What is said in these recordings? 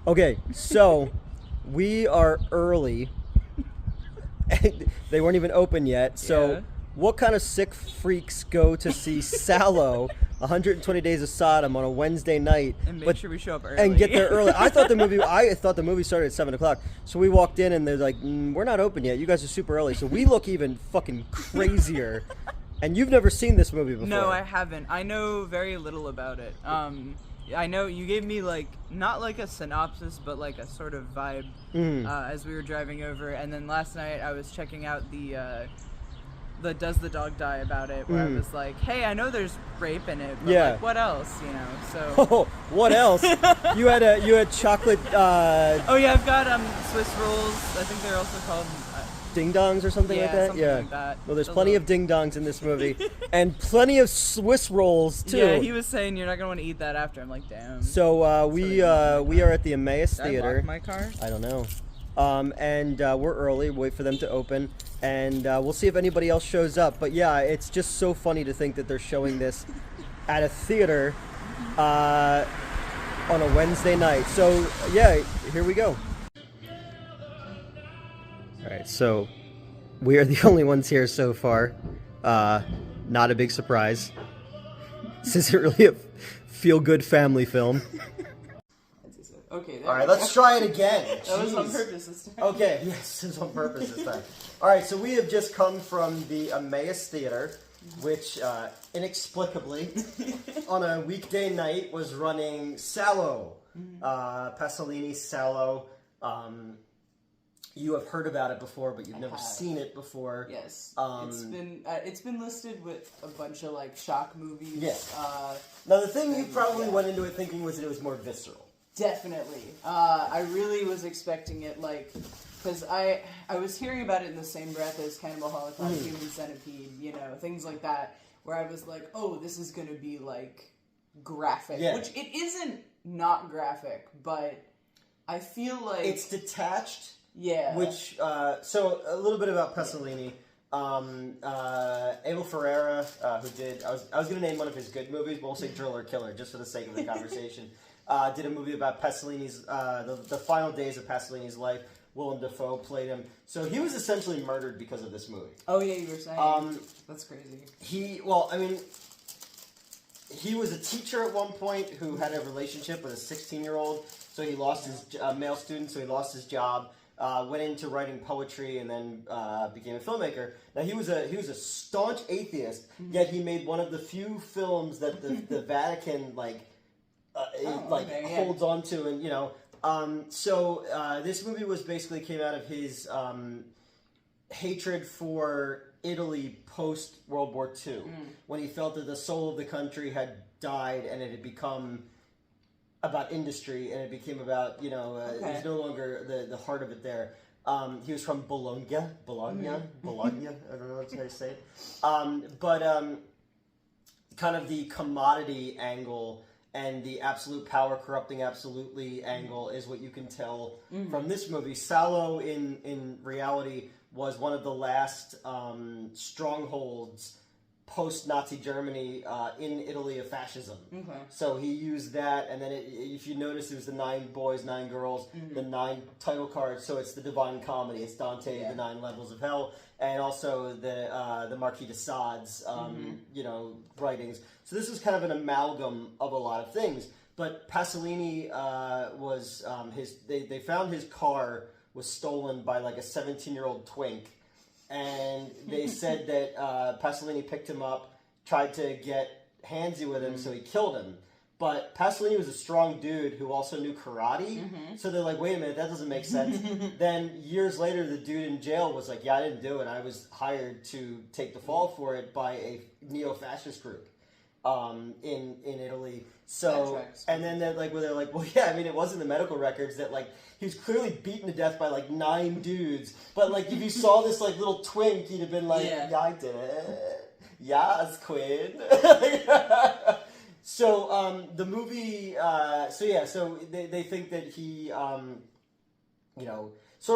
Okay, so we are early. They weren't even open yet. So, Yeah. what kind of sick freaks go to see SALO, 120 Days of Sodom on a Wednesday night, And make sure we show up early. and get there early? I thought the movie started at 7 o'clock. So we walked in, and they're like, "We're not open yet. You guys are super early." So we look even fucking crazier. And you've never seen this movie before. No, I haven't. I know very little about it. I know you gave me not like a synopsis, but like a sort of vibe as we were driving over. And then last night I was checking out the Does the Dog Die about it, where I was like, hey, I know there's rape in it, but Yeah. like, what else, So. Oh, what else? you had chocolate Oh yeah, I've got Swiss rolls. I think they're also called. ding dongs or something like that. Something like that. Well, there's plenty of ding dongs in this movie, and plenty of Swiss rolls too. Yeah, he was saying you're not gonna want to eat that after. I'm like, damn. So we are at the Emmaus Did I Theater. lock my car? I don't know. And we're early. Wait for them to open, and we'll see if anybody else shows up. But yeah, it's just so funny to think that they're showing this at a theater on a Wednesday night. So yeah, here we go. All right, so we are the only ones here so far. Not a big surprise. This isn't really a feel-good family film. Okay. All right, let's try it again. That was on Jeez. purpose this time. Okay, yes, it's on purpose this time. All right, so we have just come from the Emmaus Theater, which inexplicably, on a weekday night, was running SALO, Pasolini SALO. You have heard about it before, but you've never seen it before. Yes, it's been listed with a bunch of like shock movies. Yeah. Now the thing you probably went into it thinking was that it was more visceral. Definitely. I really was expecting it because I was hearing about it in the same breath as Cannibal Holocaust, Human Centipede, things like that, where I was like, oh, this is gonna be like graphic, which it isn't not graphic, but I feel like it's detached. Yeah. Which, so a little bit about Pasolini. Abel Ferreira, who did, I was going to name one of his good movies, but we'll say Drill or Killer, just for the sake of the conversation. Did a movie about Pasolini's, the final days of Pasolini's life. Willem Dafoe played him. So he was essentially murdered because of this movie. Oh yeah, you were saying. That's crazy. He was a teacher at one point who had a relationship with a 16-year-old, so he lost his, male student, so he lost his job. Went into writing poetry and then became a filmmaker. Now he was a staunch atheist, yet he made one of the few films that the Vatican holds on to, and So this movie basically came out of his hatred for Italy post World War II, when he felt that the soul of the country had died and it had become about industry, and it became about, it was no longer the heart of it there. He was from Bologna, I don't know how to say it. But kind of the commodity angle and the absolute power corrupting absolutely angle is what you can tell from this movie. SALO, in reality, was one of the last strongholds post-Nazi Germany in Italy of fascism. Okay. So he used that, and then if you notice, it was the 9 boys, 9 girls, the 9 title cards. So it's the Divine Comedy. It's Dante, the 9 levels of hell, and also the Marquis de Sade's writings. So this was kind of an amalgam of a lot of things. But Pasolini was they found his car was stolen by like a 17-year-old twink. And they said that Pasolini picked him up, tried to get handsy with him, so he killed him. But Pasolini was a strong dude who also knew karate, so they're like, wait a minute, that doesn't make sense. Then years later, the dude in jail was like, yeah, I didn't do it. I was hired to take the fall for it by a neo-fascist group in Italy. So, and then they're like, well, yeah, I mean, it was in the medical records that he was clearly beaten to death by 9 dudes. But if you saw this little twink, he'd have been like, yeah, I did it. Yes, Quinn. So the movie, so they think that he, sort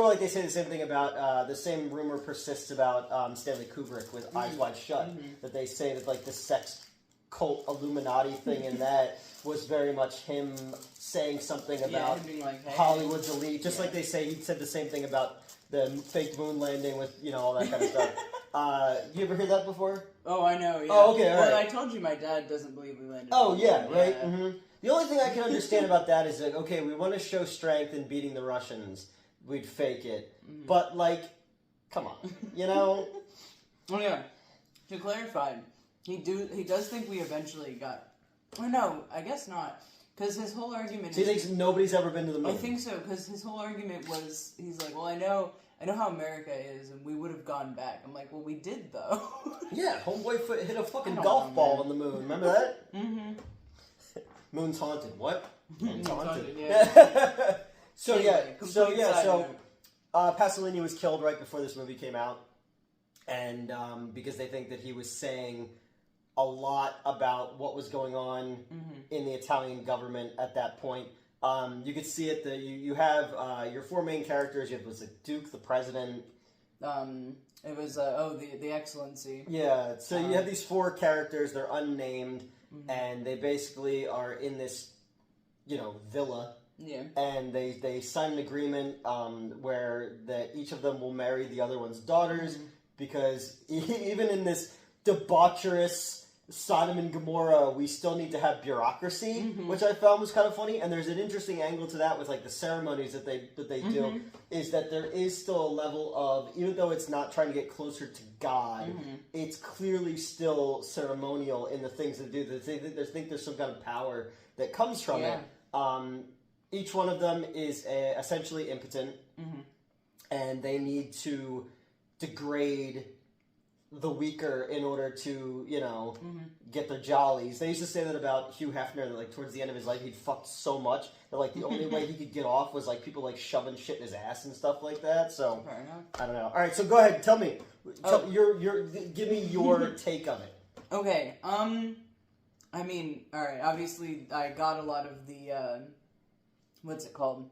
of like they say the same thing about, the same rumor persists about Stanley Kubrick with Eyes Wide Shut, that they say that the sex cult Illuminati thing in that was very much him saying something about him being like, hey, Hollywood's elite, just like they say he said the same thing about the fake moon landing with, all that kind of stuff. You ever heard that before? Oh, I know, yeah. Oh, okay, all right. Well, I told you my dad doesn't believe we landed. Oh, yeah, right? Yeah. Mm-hmm. The only thing I can understand about that is that, okay, we want to show strength in beating the Russians. We'd fake it. Mm-hmm. But, like, come on, Oh, yeah. To clarify, he does think we eventually got... Oh, no, I guess not. Because his whole argument... So he thinks nobody's ever been to the moon? I think so, because his whole argument was, he's like, well, I know how America is, and we would have gone back. I'm like, well, we did, though. Yeah, homeboy hit a fucking golf ball on the moon. Remember that? Mm-hmm. Moon's haunted. What? Moon's haunted. Yeah. So Pasolini was killed right before this movie came out, and because they think that he was saying a lot about what was going on in the Italian government at that point. You could see it. You have your four main characters. You have the Duke, the President. It was the Excellency. Yeah. So you have these four characters. They're unnamed, and they basically are in this, villa. Yeah. And they sign an agreement where that each of them will marry the other one's daughters because even in this debaucherous Sodom and Gomorrah, we still need to have bureaucracy, which I found was kind of funny. And there's an interesting angle to that with like the ceremonies that they do, is that there is still a level of, even though it's not trying to get closer to God, it's clearly still ceremonial in the things they do. They think there's some kind of power that comes from it. Each one of them is essentially impotent, and they need to degrade the weaker in order to, get their jollies. They used to say that about Hugh Hefner, that like towards the end of his life he'd fucked so much that like the only way he could get off was like people like shoving shit in his ass and stuff like that. So I don't know. All right, so go ahead, tell me. Give me your take of it. Okay. I mean, all right. Obviously, I got a lot of the what's it called?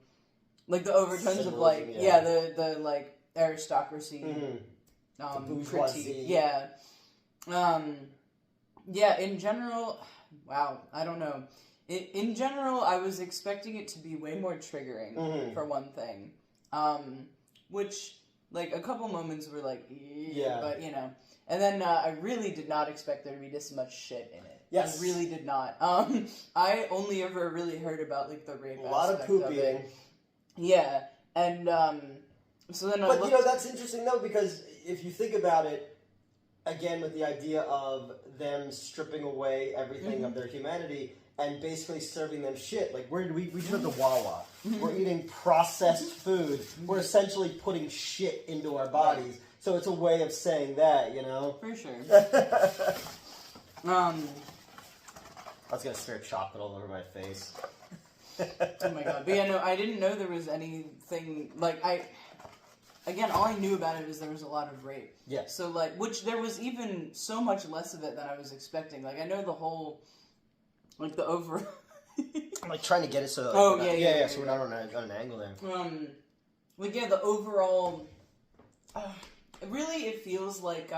Like the overtones of like the like aristocracy. Critique. Yeah. In general, wow, I don't know. In general, I was expecting it to be way more triggering, for one thing. Which, like, a couple moments were like, but, And then I really did not expect there to be this much shit in it. Yes. I really did not. I only ever really heard about, like, the rape aspect lot of pooping. of it. Yeah, and, so then But, that's interesting, though, because if you think about it, again, with the idea of them stripping away everything of their humanity and basically serving them shit. Like, we just went to Wawa. We're eating processed food. We're essentially putting shit into our bodies. So it's a way of saying that, For sure. I was going to smear chocolate all over my face. Oh my god. But yeah, no, I didn't know there was anything, like, Again, all I knew about it is there was a lot of rape. Yeah. So, like, which there was even so much less of it than I was expecting. Like, I know the whole, like, the over... I'm, like, trying to get it so that... Like, so we're not on an angle there. Like, yeah, the overall... really, it feels like,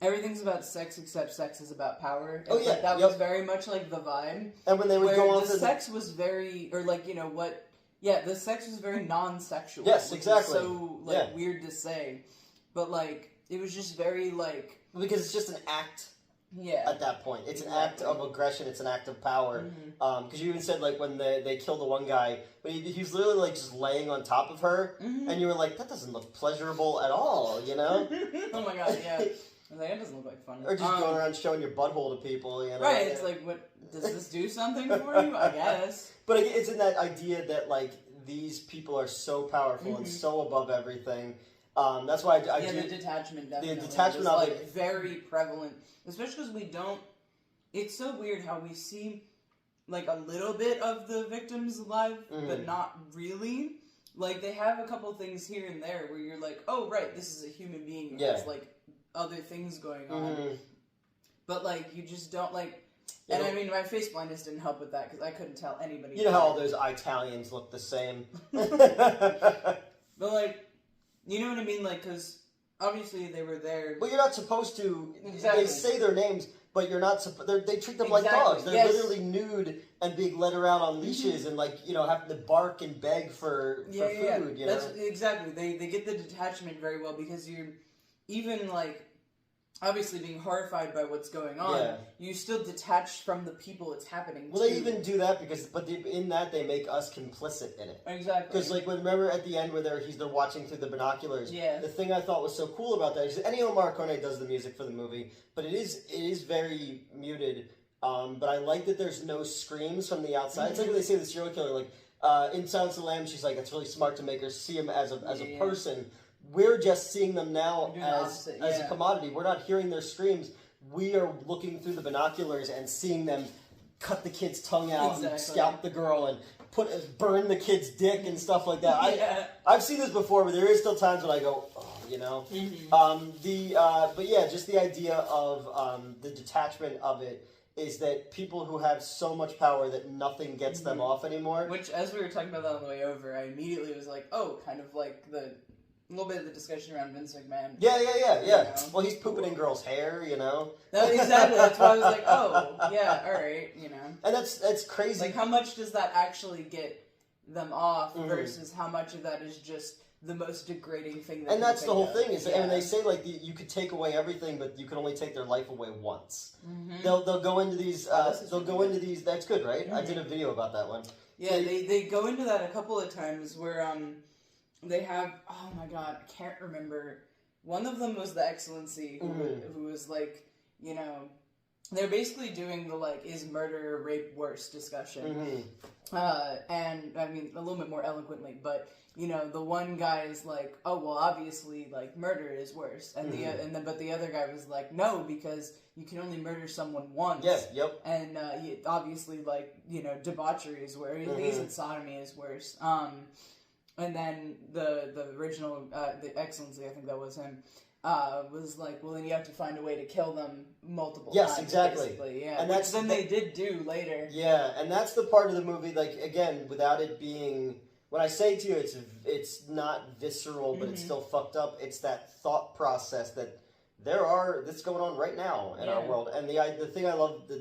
everything's about sex except sex is about power. Oh, yeah. Like, that was very much, like, the vibe. And when they would go on the sex was very... Or, like, what... Yeah, the sex was very non-sexual. Yes, exactly. Which is so, like, weird to say. But, like, it was just very, like... Because it's just an act at that point. It's an act of aggression. It's an act of power. Because you even said, like, when they killed the one guy, but he was literally, like, just laying on top of her, and you were like, that doesn't look pleasurable at all, Oh, my God, yeah. I was like, that doesn't look like fun. Or just going around showing your butthole to people, Right, it's like, what, does this do something for you? I guess. But it's in that idea that, like, these people are so powerful and so above everything. That's why I do... the detachment definitely. The detachment was, of like, it... very prevalent. Especially because we don't... It's so weird how we see, like, a little bit of the victims alive, but not really. Like, they have a couple things here and there where you're like, oh, right, this is a human being who has, like, other things going on. But, like, you just don't, like... And I mean, my face blindness didn't help with that because I couldn't tell anybody. You know how all those Italians look the same. But, like, you know what I mean? Like, because obviously they were there. Well, you're not supposed to. Exactly. They say their names, but you're not. They treat them like Exactly, dogs. They're yes. literally nude and being led around on leashes and like having to bark and beg for food. You know, that's exactly. They get the detachment very well because you're even like. Obviously, being horrified by what's going on, you still detach from the people it's happening to. Well, they even do that in that they make us complicit in it. Exactly. Because, like, remember at the end where they're watching through the binoculars. Yeah. The thing I thought was so cool about that is Ennio Morricone does the music for the movie, but it is very muted. But I like that there's no screams from the outside. It's like when they say the serial killer, like in Silence of the Lambs, she's like, it's really smart to make her see him as a person. We're just seeing them now as a commodity. We're not hearing their screams. We are looking through the binoculars and seeing them cut the kid's tongue out and scalp the girl and burn the kid's dick and stuff like that. I've seen this before, but there is still times when I go, oh, but yeah, just the idea of the detachment of it is that people who have so much power that nothing gets them off anymore. Which, as we were talking about that on the way over, I immediately was like, oh, kind of like a little bit of the discussion around Vince McMahon. Yeah. You know? Well, he's pooping in girls' hair, No, exactly. That's why I was like, oh, yeah, all right, And that's crazy. Like, how much does that actually get them off versus how much of that is just the most degrading thing that. And that's the whole thing is, and they say like you could take away everything, but you can only take their life away once. They'll go into these. Into these. That's good, right? I did a video about that one. Yeah, they go into that a couple of times where they have, oh my god, I can't remember. One of them was the Excellency, who was like, they're basically doing the like, is murder or rape worse discussion. And I mean, a little bit more eloquently, but the one guy is like, oh well, obviously like murder is worse, and but the other guy was like, no, because you can only murder someone once. Yes, yep. And obviously like debauchery is worse. He said sodomy is worse. And then the original, the Excellency, I think that was him, was like, well, then you have to find a way to kill them multiple times. Yes, exactly. Basically, yeah. And which they did do later. Yeah, and that's the part of the movie, like, again, without it being, when I say to you it's not visceral, but it's still fucked up, it's that thought process that's going on right now in our world. And the thing I love,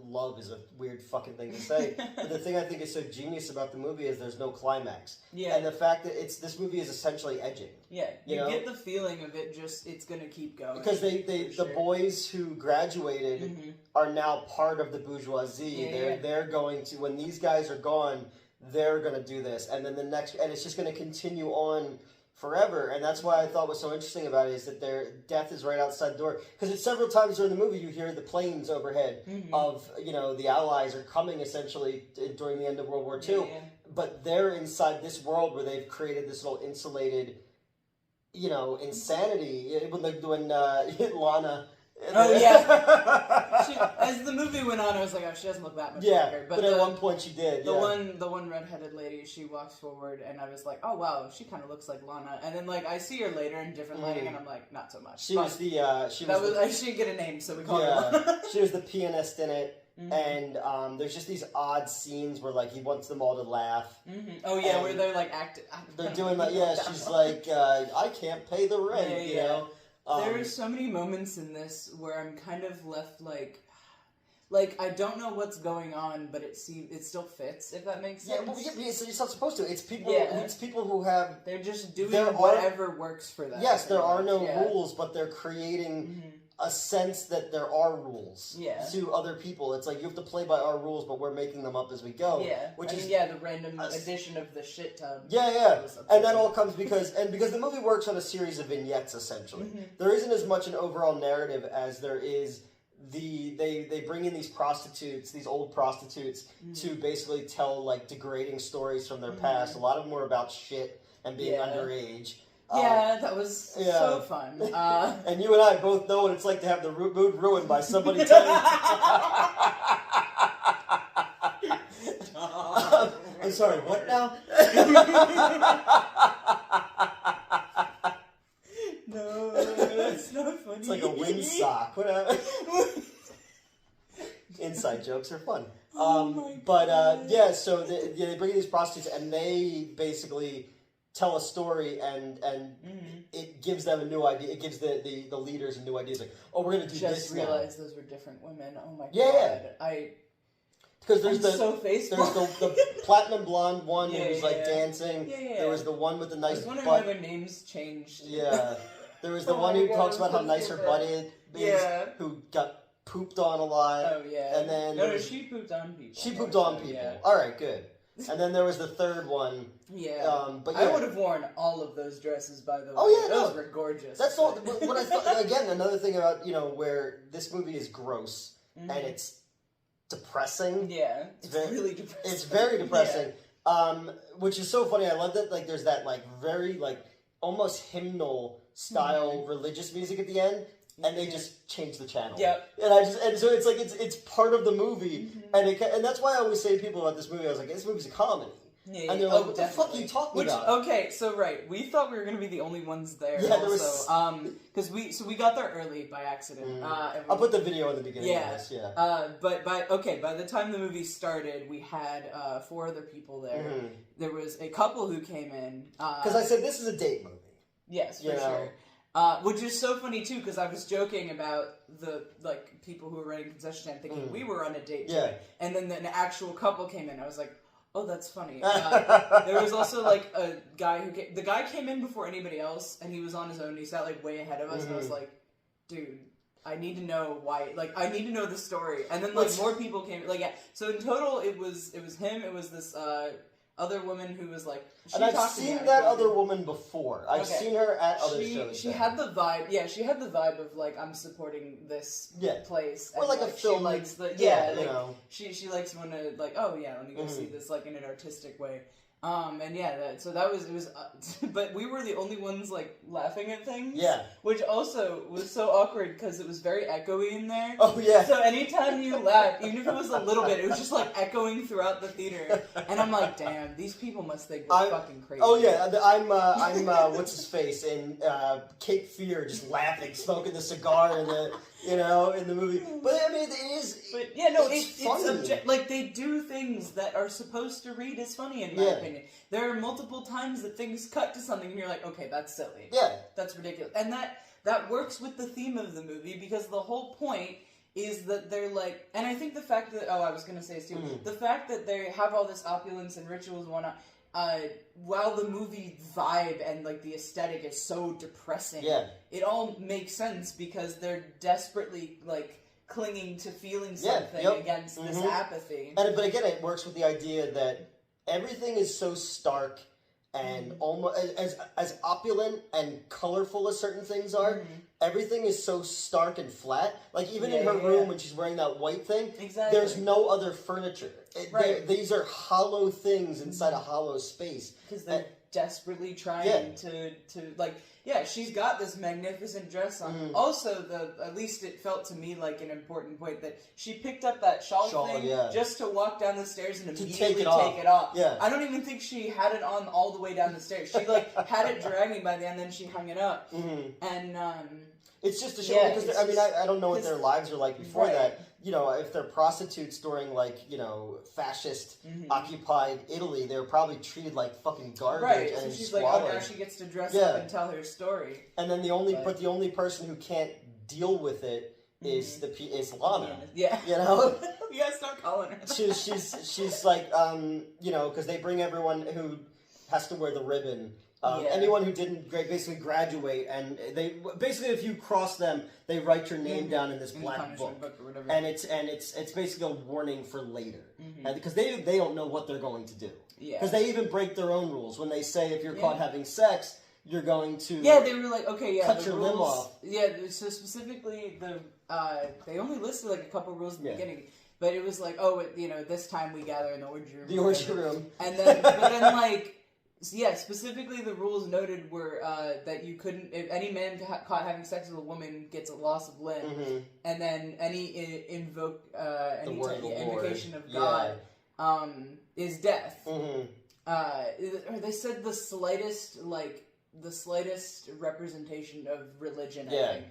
love is a weird fucking thing to say, but the thing I think is so genius about the movie is there's no climax. Yeah. And the fact that this movie is essentially edging. Yeah. You get the feeling of it it's gonna keep going. Because the boys who graduated are now part of the bourgeoisie. They're going to, when these guys are gone, they're gonna do this. And then and it's just gonna continue on forever, and that's why I thought was so interesting about it is that their death is right outside the door. Because it's several times during the movie you hear the planes overhead of the Allies are coming essentially during the end of World War II, but they're inside this world where they've created this little insulated, insanity. When Lana. Oh yeah. As the movie went on, I was like, oh, she doesn't look that much like her. But at one point she did. The one redheaded lady, she walks forward, and I was like, oh wow, she kind of looks like Lana. And then like I see her later in different lighting, and I'm like, not so much. She was I should get a name, so we call her Lana. She was the pianist in it. And there's just these odd scenes where like he wants them all to laugh. Oh yeah, where they're like acting. They're doing like she's like I can't pay the rent, you know. There are so many moments in this where I'm kind of left like I don't know what's going on, but it still fits, if that makes sense. It's not supposed to. It's people. It's people who have. They're just doing whatever works for them. Yes, there are no rules, but they're creating a sense that there are rules to other people. It's like you have to play by our rules, but we're making them up as we go. Yeah, which is the random addition of the shit tub. Yeah, and that all comes because the movie works on a series of vignettes essentially. There isn't as much an overall narrative as there is. They bring in these prostitutes, these old prostitutes, to basically tell like degrading stories from their past. A lot of them were about shit and being underage. That was so fun. And you and I both know what it's like to have the mood ruined by somebody telling I'm sorry, what now? No, that's not funny. It's like a windsock. Inside jokes are fun. So they bring in these prostitutes and they basically tell a story and it gives them a new idea. It gives the leaders a new idea. It's like, oh, we're gonna do this. Just realized those were different women. Oh my god. Yeah. Because there's so there's the platinum blonde one who was like dancing. Yeah. There was the one with the nice butt. I was wondering butt. why their names changed. Yeah. There was the one who talks about how nice her butt is, who got pooped on a lot. Oh yeah. And then no, she pooped on people. She pooped on people. Yeah. All right, good. And then there was the third one. Yeah. But I would have worn all of those dresses, by the way. Oh yeah, those were gorgeous. That's all. What I thought again. Another thing about where this movie is gross and it's depressing. Yeah, it's really depressing. It's very depressing. Which is so funny. I love that. Like, there's that very almost hymnal style religious music at the end. And they just change the channel. Yep. And so it's like it's part of the movie, and that's why I always say to people about this movie, I was like, this movie's a comedy. Yeah, and they're like, what the fuck are you talking about? Okay, so we thought we were gonna be the only ones there. Yeah, also, because we got there early by accident. I'll put the video in the beginning of this. Yeah. But by the time the movie started, we had 4 other people there. There was a couple who came in. Because I said this is a date movie. Yes, for sure. Which is so funny too, because I was joking about the people who were running concession stand, thinking we were on a date too, and then an actual couple came in. I was like, oh, that's funny. There was also a guy who the guy came in before anybody else, and he was on his own. He sat way ahead of us, and I was like, dude, I need to know why. I need to know the story. And then more people came. So in total, it was him. It was this other woman who was and I've seen that other woman before. I've seen her at other shows. She had the vibe. Yeah, she had the vibe of I'm supporting this place. Or and, a film. She likes the she likes when let me go see this in an artistic way. So that was it was, but we were the only ones laughing at things. Yeah, which also was so awkward because it was very echoey in there. Oh yeah. So anytime you laughed, even if it was a little bit, it was just echoing throughout the theater. And I'm like, damn, these people must think we're fucking crazy. Oh yeah, I'm what's his face in Cape Fear, just laughing, smoking the cigar in the in the movie. But I mean, it is. But yeah, no, it's funny. They do things that are supposed to read as funny in my opinion. There are multiple times that things cut to something and you're like, okay, that's silly. Yeah, that's ridiculous, and that works with the theme of the movie because the whole point is that they're and I think the fact that I was gonna say this too, the fact that they have all this opulence and rituals and whatnot. While the movie vibe and the aesthetic is so depressing, it all makes sense because they're desperately clinging to feeling something against this apathy. But again, it works with the idea that everything is so stark and almost as opulent and colorful as certain things are. Everything is so stark and flat. Even in her room when she's wearing that white thing, there's no other furniture. These are hollow things inside a hollow space. Because they're desperately trying to she's got this magnificent dress on. Also, at least it felt to me like an important point that she picked up that shawl thing just to walk down the stairs and immediately take it off. Yeah. I don't even think she had it on all the way down the stairs. She had it dragging by the end, then she hung it up. And it's just a shame because I don't know what their lives are like before that. If they're prostitutes during fascist occupied Italy, they were probably treated like fucking garbage. And so she's swallowed. now she gets to dress up and tell her story. And then the only person who can't deal with it is Lana. Yeah. Yeah, start calling her. she's because they bring everyone who has to wear the ribbon. Anyone who didn't basically graduate, and they basically, if you cross them, they write your name down in this black book, or whatever. And it's basically a warning for later, because they don't know what they're going to do. Because they even break their own rules when they say if you're caught having sex, you're going to they were cut your limb off. Yeah, so specifically they only listed a couple rules in the beginning. But it was this time we gather in the orgy room. The orgy room. And then specifically the rules noted were that you couldn't, if any man caught having sex with a woman gets a loss of limb, and then any invocation of God is death. Or they said the slightest representation of religion, I think.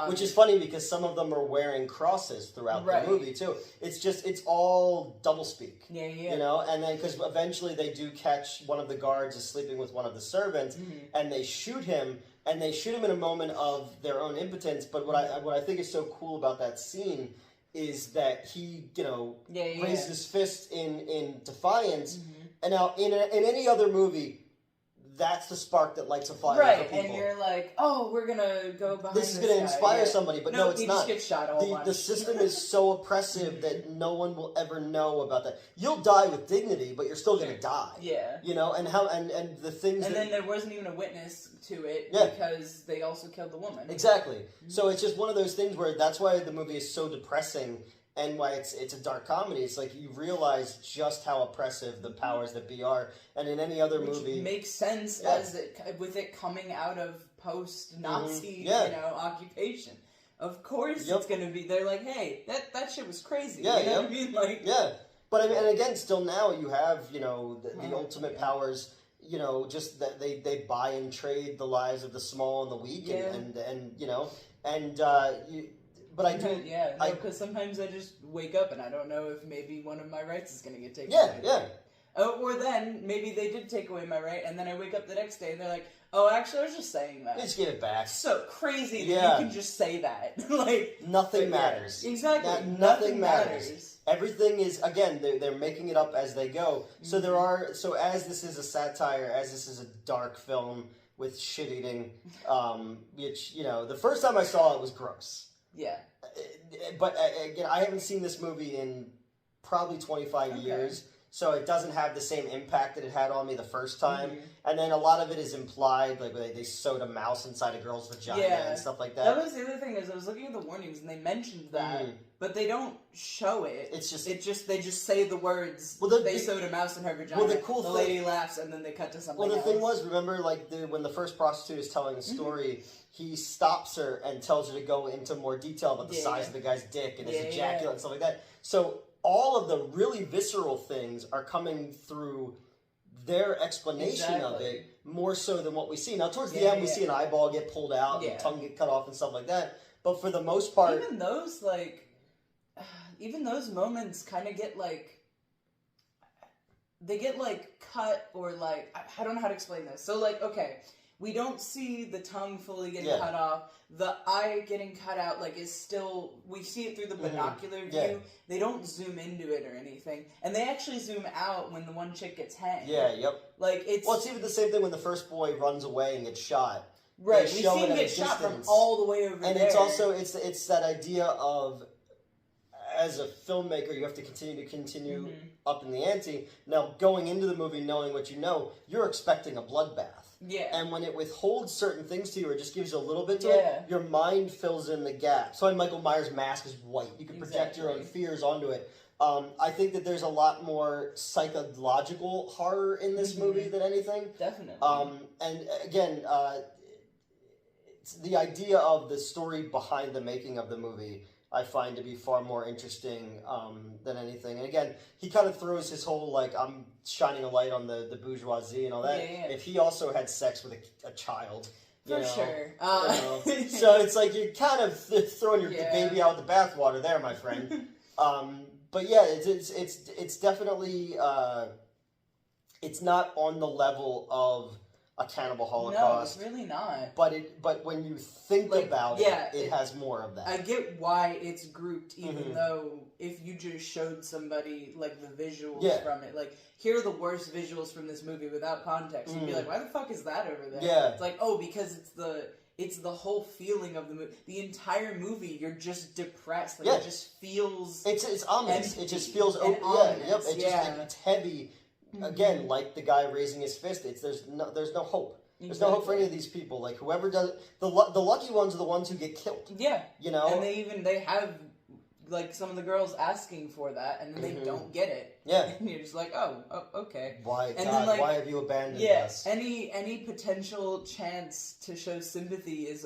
Which is funny because some of them are wearing crosses throughout the movie too. It's all doublespeak. Yeah, yeah. You know, and then because eventually they do catch one of the guards is sleeping with one of the servants, and they shoot him, and they shoot him in a moment of their own impotence. But what I think is so cool about that scene is that he, you know, raises his fist in defiance, and now in any other movie, that's the spark that lights a fire for people. And you're like, oh, we're gonna go behind this is going to inspire somebody, but no, it's he not. Just gets shot a whole bunch. The system is so oppressive that no one will ever know about that. You'll die with dignity, but you're still going to die. Yeah. You know, and the things. And then there wasn't even a witness to it because they also killed the woman. Exactly. So it's just one of those things where that's why the movie is so depressing. And why it's a dark comedy. It's like you realize just how oppressive the powers that be are. And in any other movie... Which makes sense with it coming out of post-Nazi occupation. Of course it's going to be... They're like, hey, that shit was crazy. Yeah, you know what I mean? Like, But I mean, and again, still now you have, you know, the ultimate powers... You know, just that they buy and trade the lives of the small and the weak, and you know, and but I do, because sometimes I just wake up and I don't know if maybe one of my rights is going to get taken away. Or then maybe they did take away my right, and then I wake up the next day and they're like, "Oh, actually, I was just saying that." Just give it back. So crazy that you can just say that. Like nothing matters. Exactly. Nothing matters. Everything is again. They're making it up as they go. So there are. So as this is a satire, as this is a dark film with shit eating, which you know, the first time I saw it was gross. Yeah. But again, I haven't seen this movie in probably 25 years, so it doesn't have the same impact that it had on me the first time. And then a lot of it is implied, like they sewed a mouse inside a girl's vagina and stuff like that. That was the other thing, is I was looking at the warnings and they mentioned that, but they don't show it. It's just they just say the words. They sewed a mouse in her vagina. Well, the lady laughs and then they cut to something. Well, the thing was, remember, like when the first prostitute is telling the story, he stops her and tells her to go into more detail about the size of the guy's dick and his ejaculate and stuff like that. So all of the really visceral things are coming through their explanation of it more so than what we see. Now, towards the end, we see an eyeball get pulled out and tongue get cut off and stuff like that. But for the most part, even those moments kind of get like, they get like cut, or like, I don't know how to explain this. So like, okay, we don't see the tongue fully getting cut off. The eye getting cut out, like, is still... We see it through the binocular view. Yeah. They don't zoom into it or anything. And they actually zoom out when the one chick gets hanged. Yeah, yep. Like, it's... Well, it's even the same thing when the first boy runs away and gets shot. Right, we see him get shot from all the way over there. And it's also... It's that idea of... As a filmmaker, you have to continue up in the ante. Now, going into the movie knowing what you know, you're expecting a bloodbath. Yeah. And when it withholds certain things to you or just gives you a little bit to it, your mind fills in the gap. So Michael Myers' mask is white. You can project your own fears onto it. I think that there's a lot more psychological horror in this movie than anything. Definitely. And again, it's the idea of the story behind the making of the movie I find to be far more interesting than anything. And again, he kind of throws his whole, like, I'm shining a light on the bourgeoisie and all that. Yeah. If he also had sex with a child. For sure. So it's like you're kind of throwing your baby out with the bathwater there, my friend. But yeah, it's definitely, it's not on the level of a cannibal holocaust. No, it's really not. But when you think about it has more of that. I get why it's grouped, even though if you just showed somebody like the visuals from it, like here are the worst visuals from this movie without context, you'd be like, why the fuck is that over there? Yeah. It's like, oh, because it's the whole feeling of the movie. The entire movie, you're just depressed. Like it just feels it's ominous. It just feels ominous. It's heavy. Again, like the guy raising his fist, there's no hope. There's no hope for any of these people. Like whoever does the lucky ones are the ones who get killed. Yeah, you know. And they have like some of the girls asking for that, and then they don't get it. Yeah, and you're just like, oh okay. Why? And God, then, like, why have you abandoned us? Any potential chance to show sympathy is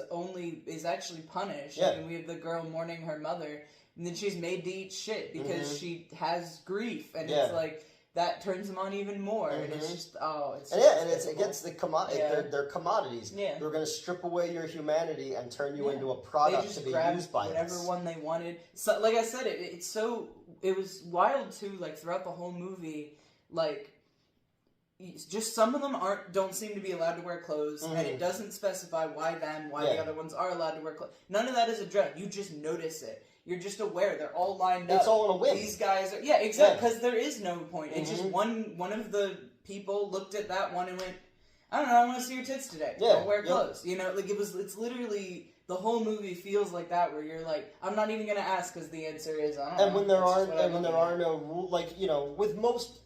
actually punished. Yeah. I mean, we have the girl mourning her mother, and then she's made to eat shit because she has grief, and it's like. that turns them on even more, and it's just it gets the commodity. Yeah. They're commodities. Yeah. They're going to strip away your humanity and turn you into a product to be used by whatever us. one they wanted. So, like I said, it was wild too. Like throughout the whole movie, like just some of them don't seem to be allowed to wear clothes, and it doesn't specify why the other ones are allowed to wear clothes. None of that is addressed. You just notice it. You're just aware. They're all lined up. It's all in a whim. These guys are... Yeah, exactly. Because there is no point. It's just one of the people looked at that one and went, I don't know, I want to see your tits today. Yeah. Don't wear clothes. You know, like it's literally... The whole movie feels like that, where you're like, I'm not even going to ask because the answer is, I don't know. And when there are no rules, like, you know, with most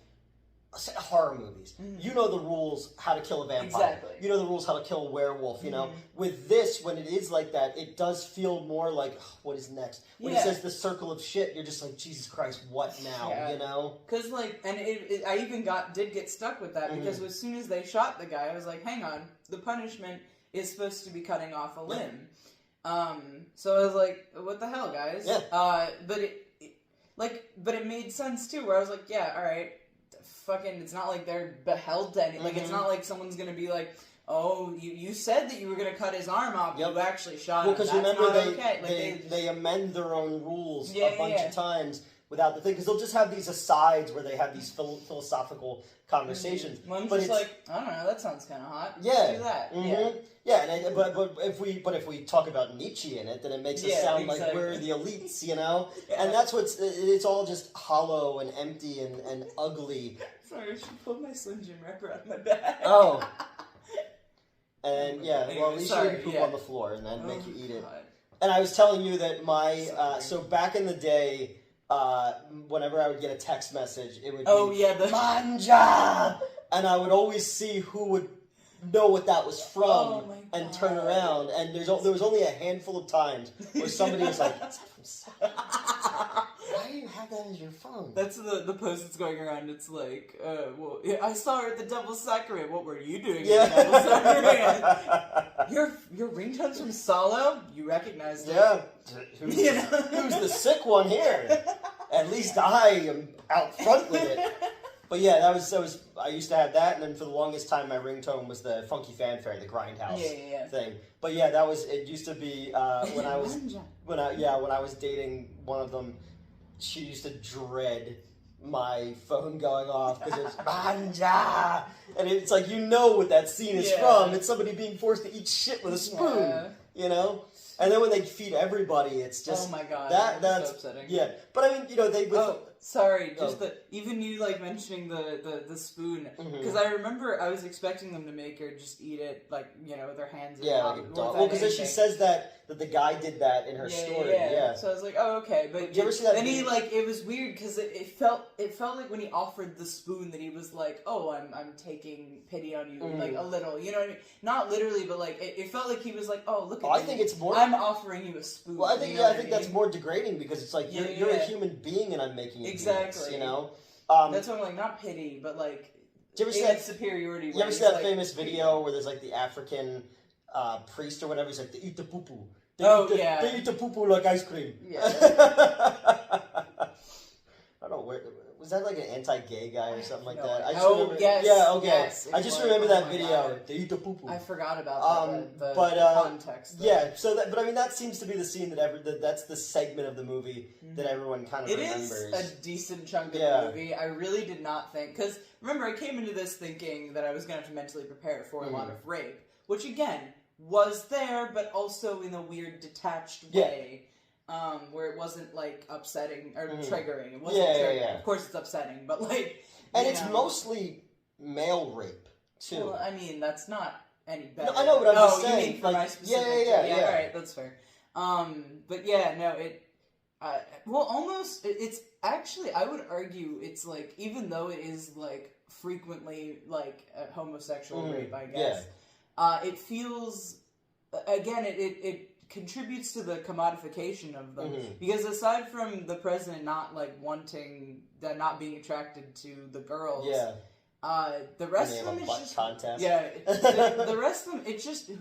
horror movies, you know the rules how to kill a vampire. Exactly. You know the rules how to kill a werewolf, you know. With this, when it is like that, it does feel more like, what is next? When it says the circle of shit, you're just like, Jesus Christ, what now, you know? Because, like, and I even did get stuck with that, because as soon as they shot the guy, I was like, hang on, the punishment is supposed to be cutting off a limb. So I was like, what the hell, guys? Yeah. But it made sense, too, where I was like, yeah, alright, fucking, it's not like they're beheld to anything. Like, it's not like someone's gonna be like, oh, you said that you were gonna cut his arm off, but you actually shot him. Because remember, they amend their own rules a bunch of times without the thing, because they'll just have these asides where they have these philosophical conversations. Well, I'm just like, I don't know, that sounds kind of hot. Yeah. Let's do that. Yeah, but if we talk about Nietzsche in it, then it makes us sound like we're the elites, you know? And that's it's all just hollow and empty and ugly. Sorry, I should pull my Slim Jim wrapper out of my bag. Oh. And well, at least you didn't poop on the floor and then make you eat it. And I was telling you that so back in the day, whenever I would get a text message, it would be Manja! And I would always see who would know what that was from and turn around. And there was only a handful of times where somebody was like, is that from SALO? Why do you have that as your phone? That's the post that's going around. It's like, I saw her at the Double Sacrament. What were you doing at the Double Sacrament? Your ringtone's from SALO? You recognized it. Yeah. Who's the sick one here? At least I am out front with it. But yeah, that was. I used to have that, and then for the longest time, my ringtone was the Funky Fanfare, the Grindhouse thing. But yeah, that was. It used to be when I was dating one of them. She used to dread my phone going off because it's Manja, and it's like, you know what that scene is from. It's somebody being forced to eat shit with a spoon, you know. And then when they feed everybody, it's just oh my god, that's so upsetting. Yeah, but I mean, you know, they. Sorry, just even you like mentioning the spoon, because I remember I was expecting them to make her just eat it like, you know, with her hands. Yeah, like a dog. Well, because she says that the guy did that in her story. Yeah. So I was like, oh, okay, but did you ever see that? Then he it was weird because it felt like when he offered the spoon that he was like, oh, I'm taking pity on you, like a little, you know what I mean? Not literally, but like it felt like he was like, oh, look at me. I think it's more. I'm offering you a spoon. Well, I think I think that's more degrading because it's like you're a human being and I'm making you. Exactly. You know? That's what I'm like, not pity, but like, do you ever see that superiority? You ever see that famous video where there's like the African priest or whatever, he's like, they eat the poo-poo. They eat the poo-poo like ice cream. Yeah. I don't know, was that like an anti-gay guy or something like that? I just remember, yes. Yeah, okay. Yes, I just remember that video. They eat the poo-poo. I forgot about the context. Yeah, but I mean, that seems to be the scene that's the segment of the movie that everyone kind of remembers. It is a decent chunk of the movie. I really did not think, because remember, I came into this thinking that I was going to have to mentally prepare for a lot of rape, which again was there, but also in a weird detached way. Where it wasn't like upsetting or triggering. It wasn't triggering. Of course, it's upsetting, but like, and it's mostly male rape too. Well, I mean, that's not any better. No, I know, but I'm just saying. You mean for my specific? Yeah. All right, that's fair. But yeah, no, it's actually, I would argue, it's like, even though it is like frequently like a homosexual rape, I guess, it feels, again, it contributes to the commodification of them, because aside from the president not like not being attracted to the girls, the rest of them is just contest. The rest of them, it's just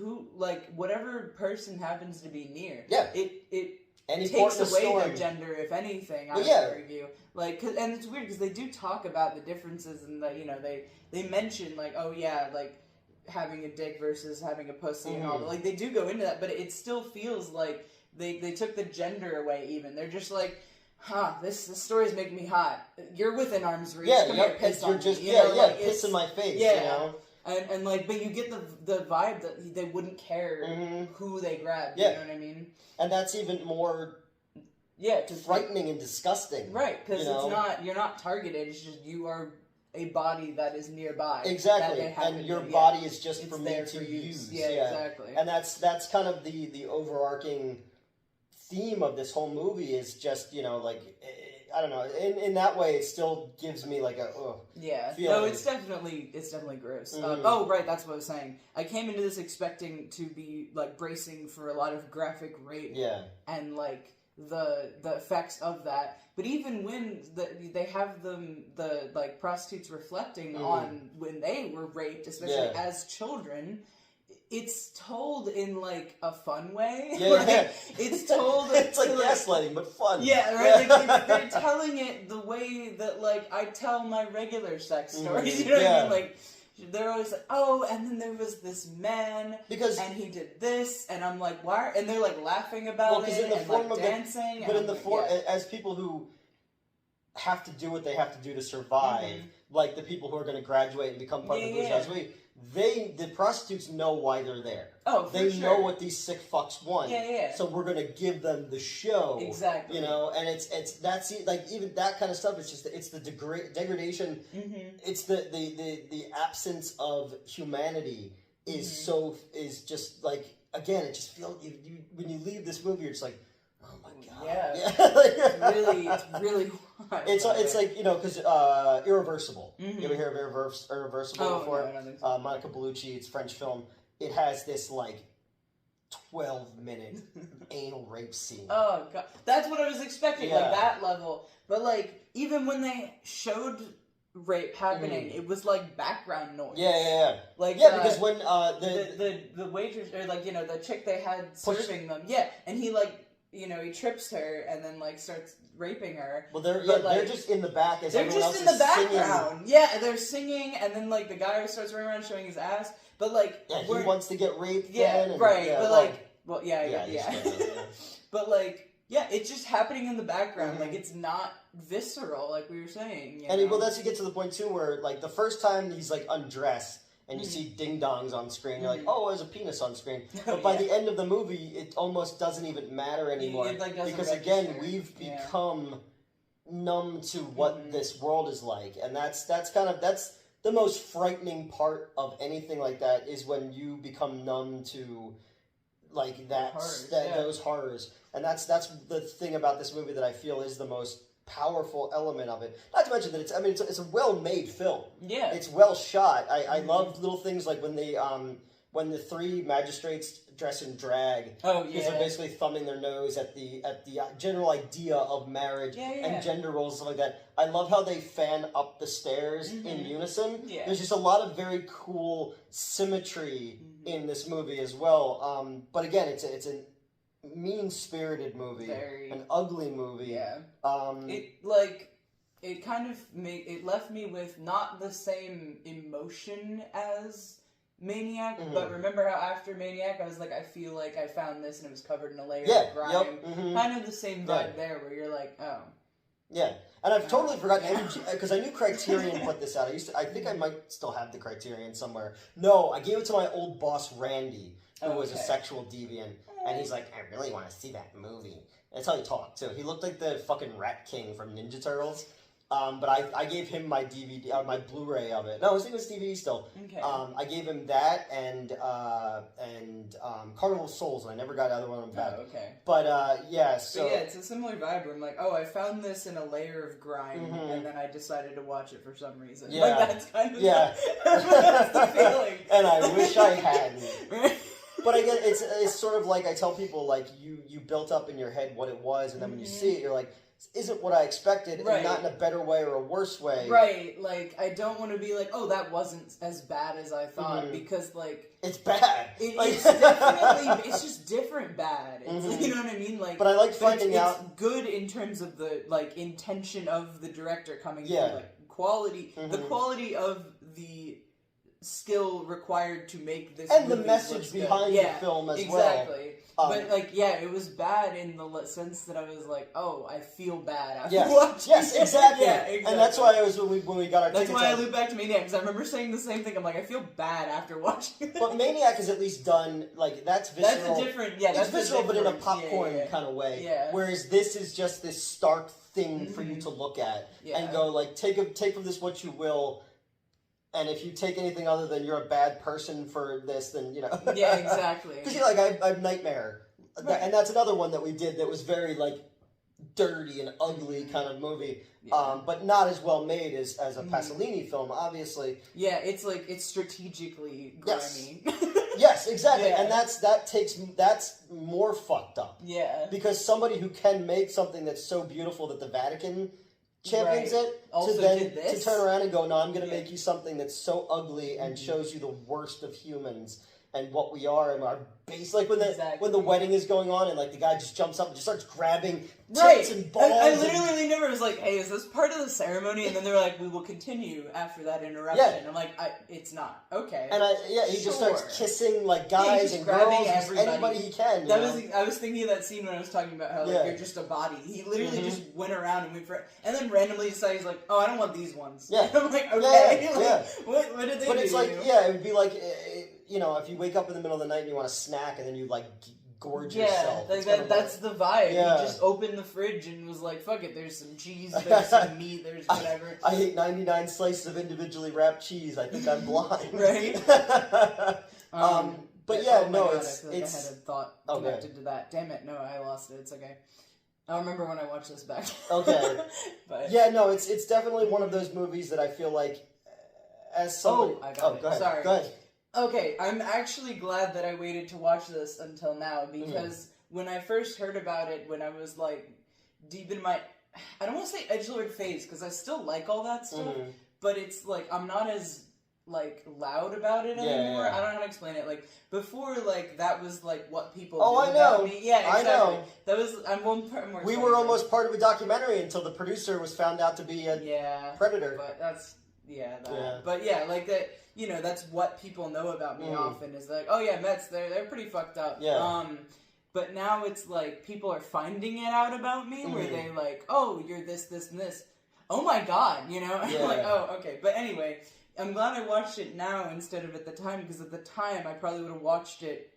whatever person happens to be near. Yeah, it Any takes port in a away storm. their gender, if anything. I Well, would yeah. argue, like, and it's weird because they do talk about the differences, and they mention like, oh yeah, like having a dick versus having a pussy and all that. Like they do go into that, but it still feels like they took the gender away. Even they're just like, this story's making me hot. You're within arm's reach. Yeah, Come yep. here, piss on You're just me. You know, like, piss in my face. Yeah. You know? And like, but you get the vibe that they wouldn't care who they grab. Yeah. You know what I mean? And that's even more frightening and disgusting. Right, because you know? you're not targeted. It's just you are a body that is nearby. Exactly, and your body is just it's for me there to for use. Yeah, exactly. And that's kind of the overarching theme of this whole movie is just, you know, like, I don't know, in that way it still gives me like a feeling. No, it's definitely gross. Oh right, that's what I was saying. I came into this expecting to be like bracing for a lot of graphic rape and like the effects of that. But even when they have the like prostitutes reflecting on when they were raped, especially as children, it's told in like a fun way. It's told. It's like gaslighting, but fun. Yeah, right. Like, they're telling it the way that like I tell my regular sex stories. You know what I mean? Like they're always like, oh, and then there was this man, and he did this, and I'm like, why? And they're like laughing about it, and like dancing. But in the form, as people who have to do what they have to do to survive, like the people who are going to graduate and become part of the bourgeoisie, the prostitutes know why they're there. Oh, for they sure. know what these sick fucks want. Yeah. So we're gonna give them the show. Exactly. You know, and that's like even that kind of stuff. It's just it's the degradation. It's the absence of humanity is is just like, again, it just feels you when you leave this movie, you're just like, oh my god. Yeah. It's really. It's like, you know, because Irreversible. You ever hear of Irreversible before? No, I don't think so. Monica Bellucci. It's a French film. It has this like 12-minute anal rape scene. Oh god, that's what I was expecting, like that level. But like even when they showed rape happening, it was like background noise. Like because when the waitress, or like, you know, the chick they had serving them, and he like, you know, he trips her and then like starts raping her. Well, they're just in the back as everyone else is singing. They're just in the background. Singing. Yeah, they're singing, and then like the guy starts running around showing his ass. But like, he wants to get raped. But but like, it's just happening in the background. Like, it's not visceral, like we were saying. You know? Well, that's you get to the point too where like the first time he's like undressed. And you see ding dongs on screen. You're like, oh, there's a penis on screen. But by the end of the movie, it almost doesn't even matter anymore. It, like, because again, we've become numb to what this world is like, and that's the most frightening part of anything like that is when you become numb to like those horrors. And that's the thing about this movie that I feel is the most powerful element of it. Not to mention that it's a well-made film. Yeah, it's well shot. I love little things like when the three magistrates dress in drag. Because they're basically thumbing their nose at the general idea of marriage and gender roles and stuff like that. I love how they fan up the stairs in unison. There's just a lot of very cool symmetry in this movie as well. But again, it's a mean-spirited movie, an ugly movie. It kind of it left me with not the same emotion as Maniac, but remember how after Maniac I was like, I feel like I found this and it was covered in a layer of grime. Kind of the same vibe there, where you're like, oh. Yeah, and I've totally forgotten, because I knew Criterion put this out. I think I might still have the Criterion somewhere. No, I gave it to my old boss, Randy, who was a sexual deviant, and he's like, I really want to see that movie. That's how he talked, too. He looked like the fucking Rat King from Ninja Turtles. But I gave him my DVD, my Blu-ray of it. No, I think it was DVD still. Okay. I gave him that and Carnival of Souls, and I never got the other one of them back. Oh, okay. But so yeah, it's a similar vibe where I'm like, oh, I found this in a layer of grime, and then I decided to watch it for some reason. Yeah. Like, that's kind of that's the feeling. And I wish I hadn't. But again, it's sort of like I tell people, like you built up in your head what it was, and then when you see it, you're like, isn't what I expected, Right. and not in a better way or a worse way. Right, like, I don't want to be like, oh, that wasn't as bad as I thought, because, like... It's bad. It's definitely, it's just different bad. It's, you know what I mean? Like, but I like finding out... It's good in terms of the, like, intention of the director coming through, Yeah. like, quality, the quality of the skill required to make this and the movie message behind the film as well. Exactly. But, like, yeah, it was bad in the sense that I was like, oh, I feel bad after watching Yes, it. exactly. Yeah, exactly. And that's why it was when we got our That's tickets. why I loop back to Maniac, because I remember saying the same thing. I'm like, I feel bad after watching it. But Maniac is at least done, like, that's visceral. That's a different, it's visceral, but in a popcorn kind of way. Yeah. Whereas this is just this stark thing for you to look at and go, like, take from this what you will. And if you take anything other than you're a bad person for this, then, you know. Yeah, exactly. Because you're like, I have Nightmare. Right. And that's another one that we did that was very, like, dirty and ugly kind of movie. Yeah. But not as well made as a Pasolini film, obviously. Yeah, it's like, it's strategically grimy. Yes, exactly. Yeah. And that's more fucked up. Yeah. Because somebody who can make something that's so beautiful that the Vatican champions it, Also to then did this? to turn around and go, no, I'm going to make you something that's so ugly and shows you the worst of humans and what we are and our base. Like when the wedding is going on and like the guy just jumps up and just starts grabbing tits and balls. I literally never was like, hey, is this part of the ceremony? And then they're like, we will continue after that interruption. Yeah. I'm like, it's not. Okay. And he just starts kissing like guys and grabbing girls, anybody he can. I was thinking of that scene when I was talking about how like you're just a body. He literally just went around and and then randomly decided he's like, oh, I don't want these ones. Yeah. I'm like, okay. Yeah. What did they do? But it's like, it would be like, you know, if you wake up in the middle of the night and you want a snack and then you like gorge yourself. Yeah, that's the vibe. Yeah. He just opened the fridge and was like, fuck it, there's some cheese, there's some meat, there's whatever. I ate 99 slices of individually wrapped cheese. I think I'm blind. Right? But yeah, oh no, God, it's... I had a thought connected to that. Damn it, no, I lost it. It's okay. I'll remember when I watch this back. Okay. But yeah, no, it's definitely one of those movies that I feel like as somebody... I got it. Go ahead. Sorry. Go ahead. Okay, I'm actually glad that I waited to watch this until now, because when I first heard about it, when I was, like, deep in my... I don't want to say edgelord phase, because I still like all that stuff, but it's, like, I'm not as, like, loud about it anymore. Yeah. I don't know how to explain it. Like, before, like, that was, like, what people Oh, knew I know. about me. Yeah, exactly. I know. That was... I'm one part more... We were almost part of a documentary until the producer was found out to be a predator. But that's... But yeah, like that, you know, that's what people know about me often is like, oh yeah, Mets, they're pretty fucked up. Yeah. But now it's like people are finding it out about me where they like, oh, you're this, this, and this. Oh my god, you know? Yeah. I'm like, oh, okay. But anyway, I'm glad I watched it now instead of at the time, because at the time I probably would have watched it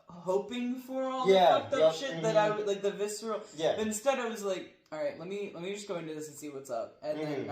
hoping for all the fucked up shit that I would, like the visceral. Yeah. But instead I was like, all right, let me just go into this and see what's up. And then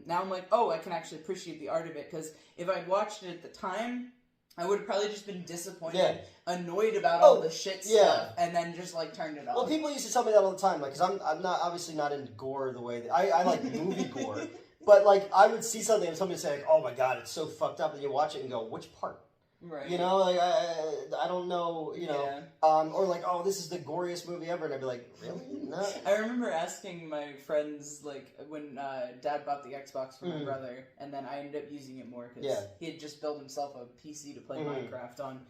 now I'm like, oh, I can actually appreciate the art of it, because if I'd watched it at the time, I would have probably just been disappointed, annoyed about all the shit stuff, and then just like turned it off. Well, people used to tell me that all the time, like, because I'm not obviously not into gore the way that I like movie gore, but like I would see something and somebody would say like, oh my god, it's so fucked up, and you watch it and go, which part? Right. You know, like I don't know, you know, or like, oh, this is the goriest movie ever, and I'd be like, really? No. I remember asking my friends, like, when Dad bought the Xbox for my brother, and then I ended up using it more, because he had just built himself a PC to play Minecraft on.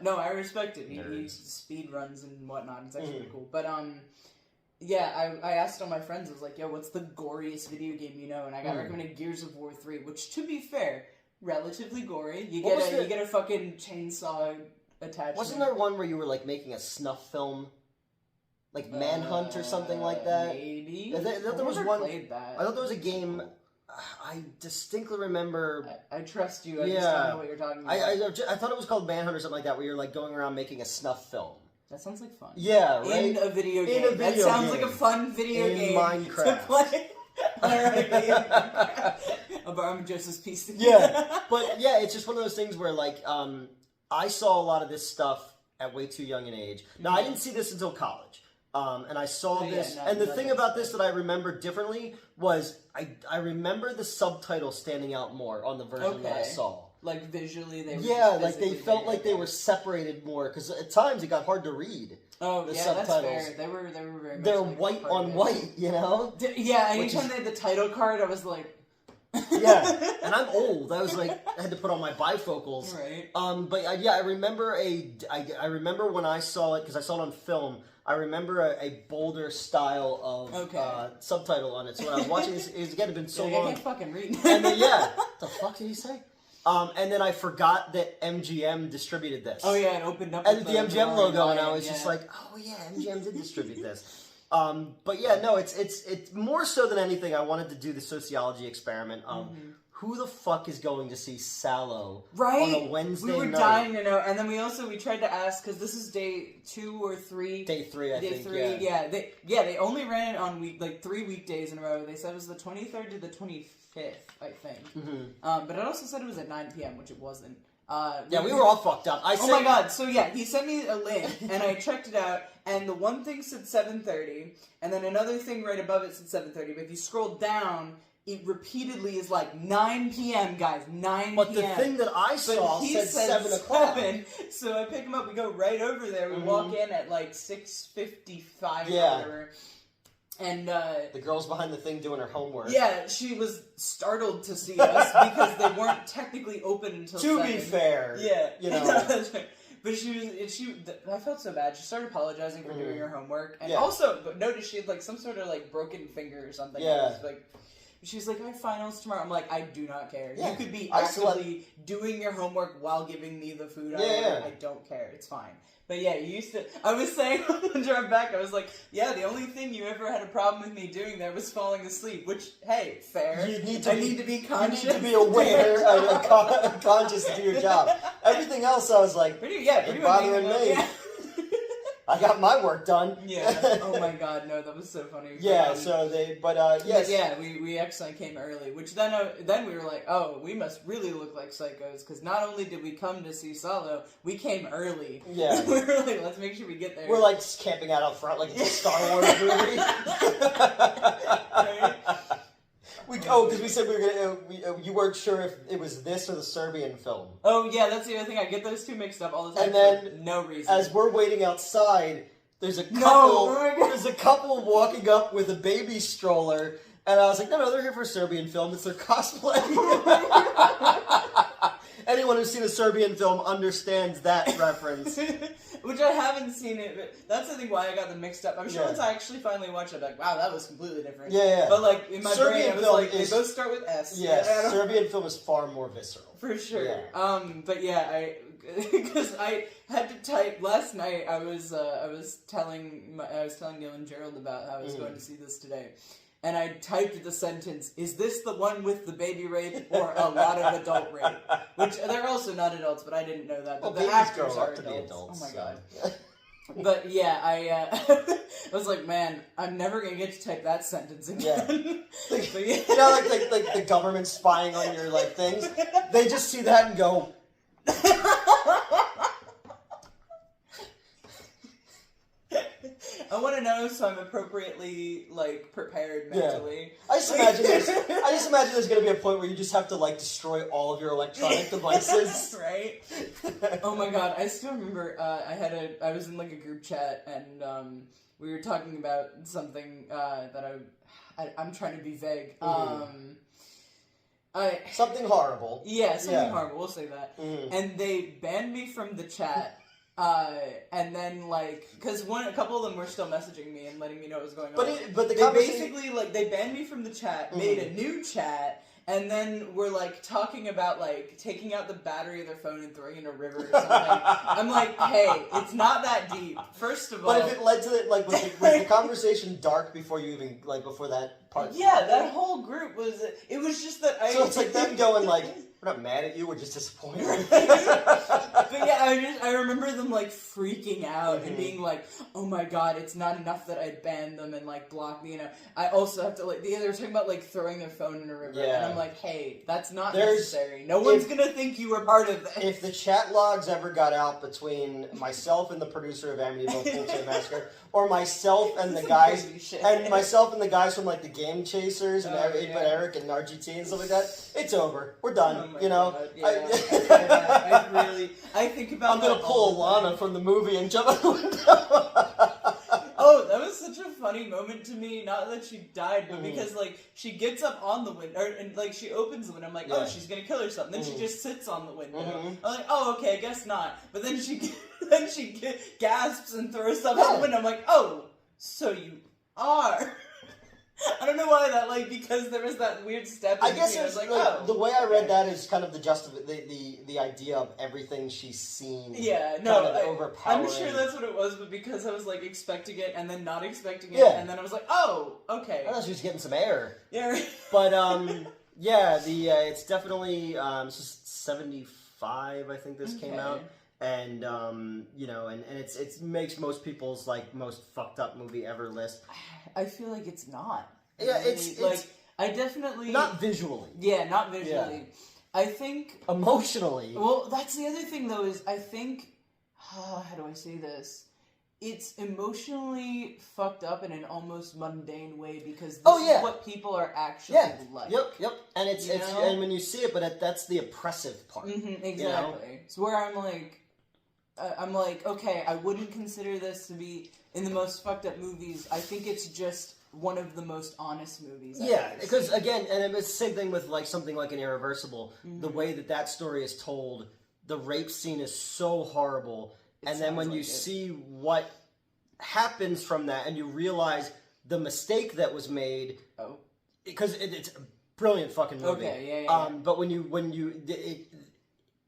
No, I respect it. He used speed runs and whatnot. It's actually pretty cool. But, yeah, I asked all my friends, I was like, yo, what's the goriest video game you know? And I got recommended Gears of War 3, which, to be fair, relatively gory. You get a fucking chainsaw attachment. Wasn't there one where you were like making a snuff film, like Manhunt or something like that? Maybe. I thought there was one. Played that. I thought there was a game. I distinctly remember. I trust you. I just don't know what you're talking about. I thought it was called Manhunt or something like that, where you're like going around making a snuff film. That sounds like fun. Yeah, right. In a video game. That sounds like a fun video game Minecraft. to play. I'm Joseph's piece. Yeah, but yeah, it's just one of those things where like I saw a lot of this stuff at way too young an age. Now I didn't see this until college, and I saw this. And the thing about this that I remember differently was I remember the subtitle standing out more on the version that I saw. Like visually, they were like they felt like they were separated more, because at times it got hard to read. Oh, the yeah, subtitles. that's fair. They were very much They're like white part on of it. white, you know? Yeah, anytime they had the title card, I was like... Yeah, and I'm old. I was like, I had to put on my bifocals. Right. But yeah, I remember I remember when I saw it, because I saw it on film, I remember a bolder style of subtitle on it. So when I was watching this, again, it had been so long. I can't fucking read. And then, yeah, what the fuck did he say? And then I forgot that MGM distributed this. Oh yeah, it opened up And with the MGM logo, lion, and I was just like, oh yeah, MGM did distribute this. But yeah, no, it's more so than anything, I wanted to do the sociology experiment of who the fuck is going to see SALO on a Wednesday night? We were dying to know, and then we tried to ask, because this is day 2 or 3. Day 3, I think. Yeah. They only ran it on 3 weekdays in a row. They said it was the 23rd to the 25th, I think. But it also said it was at 9 p.m., which it wasn't. Yeah, we were all fucked up. Oh my god, so yeah, he sent me a link, and I checked it out, and the one thing said 7:30, and then another thing right above it said 7:30, but if you scroll down, it repeatedly is like 9 p.m., guys, 9 p.m. But the thing that I saw said 7 o'clock. So I pick him up, we go right over there, we walk in at like 6:55 or whatever. And the girl's behind the thing doing her homework. Yeah, she was startled to see us because they weren't technically open until 7. To be fair, you know. But I felt so bad. She started apologizing for doing her homework, and also, but noticed she had like some sort of like broken finger or something. Yeah. She's like, I have finals tomorrow. I'm like, I do not care. Yeah. You could be actively doing your homework while giving me the food. I don't care. It's fine. But yeah, you used to... I was saying on the drive back, I was like, yeah, the only thing you ever had a problem with me doing there was falling asleep. Which, hey, fair. I need to be conscious. You need to be aware and conscious to do your job. Everything else, I was like, pretty bothering me. Yeah. I got my work done. Yeah. Oh my god, no, that was so funny. Yeah. So they, yes. Yeah, we actually came early, which then we were like, oh, we must really look like psychos, because not only did we come to see SALO, we came early. Yeah. We were like, let's make sure we get there. We're like just camping out front like it's a Star Wars movie. Right? Because we said we were gonna. You weren't sure if it was this or the Serbian film. Oh yeah, that's the other thing. I get those two mixed up all the time. And then, for no reason. As we're waiting outside, there's a couple. There's a couple walking up with a baby stroller, and I was like, no, they're here for a Serbian film. It's their cosplay. Anyone who's seen a Serbian film understands that reference. Which I haven't seen it, but that's the thing why I got them mixed up. I'm sure once I actually finally watch it, I'm like, wow, that was completely different. Yeah. But like in my Serbian brain, I was film like, they both start with S. Yes, Serbian film is far more visceral. For sure. Yeah. But yeah, because I had to type last night. I was telling Neil and Gerald about how I was going to see this today. And I typed the sentence, is this the one with the baby rape or a lot of adult rape? Which, they're also not adults, but I didn't know that. But the actors are adults. Oh my god. But yeah, I was like, man, I'm never going to get to type that sentence again. Yeah. You know, like the government spying on your like things? They just see that and go... I want to know so I'm appropriately like prepared mentally. Yeah. I just imagine there's going to be a point where you just have to like destroy all of your electronic devices. Right? Oh my god, I still remember I was in like a group chat and we were talking about something that I'm trying to be vague. Something horrible. Yeah, something horrible, we'll say that. And they banned me from the chat. And then like, because a couple of them were still messaging me and letting me know what was going on. But they basically like they banned me from the chat, made a new chat, and then were like talking about like taking out the battery of their phone and throwing it in a river or something. I'm like, hey, it's not that deep. First of all, but if it led to it, like, was the conversation dark before you even like before that part? Yeah, that whole group was. It was just that I. So it's like them going like. We're not mad at you, we're just disappointed. But yeah, I remember them like freaking out and being like, oh my god, it's not enough that I banned them and like blocked me, you know. I also have to like, they were talking about like throwing their phone in a river, and I'm like, hey, that's not necessary. No one's gonna think you were part of this. If the chat logs ever got out between myself and the producer of Amityville Full Chain Massacre, or myself and the guys, from like the Game Chasers and Eric and RGT and stuff like that, it's over. We're done. my You know, God. Yeah, I think about. I'm gonna that pull all the Alana time. from the movie and jump out the window. Oh, that was such a funny moment to me. Not that she died, but Mhm. because like she gets up on the window, and like she opens the window. I'm like, oh, Yeah. she's gonna kill herself. And then Mhm. she just sits on the window. Mhm. I'm like, oh, okay, I guess not. But then she gasps and throws stuff out Yeah. the window. I'm like, oh, so you are. I don't know why that, like, because there was that weird step. I in guess between. I it's was like, like, oh, the way I read okay. that is kind of the idea of everything she's seen. Yeah, no, kind of overpowering. I'm sure that's what it was, but because I was like expecting it and then not expecting it, Yeah. and then I was like, oh, okay. I thought she was getting some air. Yeah. Right. But yeah, it's definitely it's just 75. I think this came out, and you know, and it makes most people's like most fucked up movie ever list. I feel like it's not. Yeah, Really. it's like I definitely not visually. Yeah, not visually. Yeah. I think Emotionally. Well, that's the other thing though is I think how do I say this? It's emotionally fucked up in an almost mundane way because this is what people are actually like. Yep. And it's and when you see it, but that's the oppressive part. Exactly. You know? It's where I'm like, okay, I wouldn't consider this to be in the most fucked up movies. I think it's just one of the most honest movies. Yeah, because again, and it's the same thing with like something like an Irreversible. The way that story is told, the rape scene is so horrible, and then when you see what happens from that, and you realize the mistake that was made. Oh, because it's a brilliant fucking movie. Okay, yeah. But when you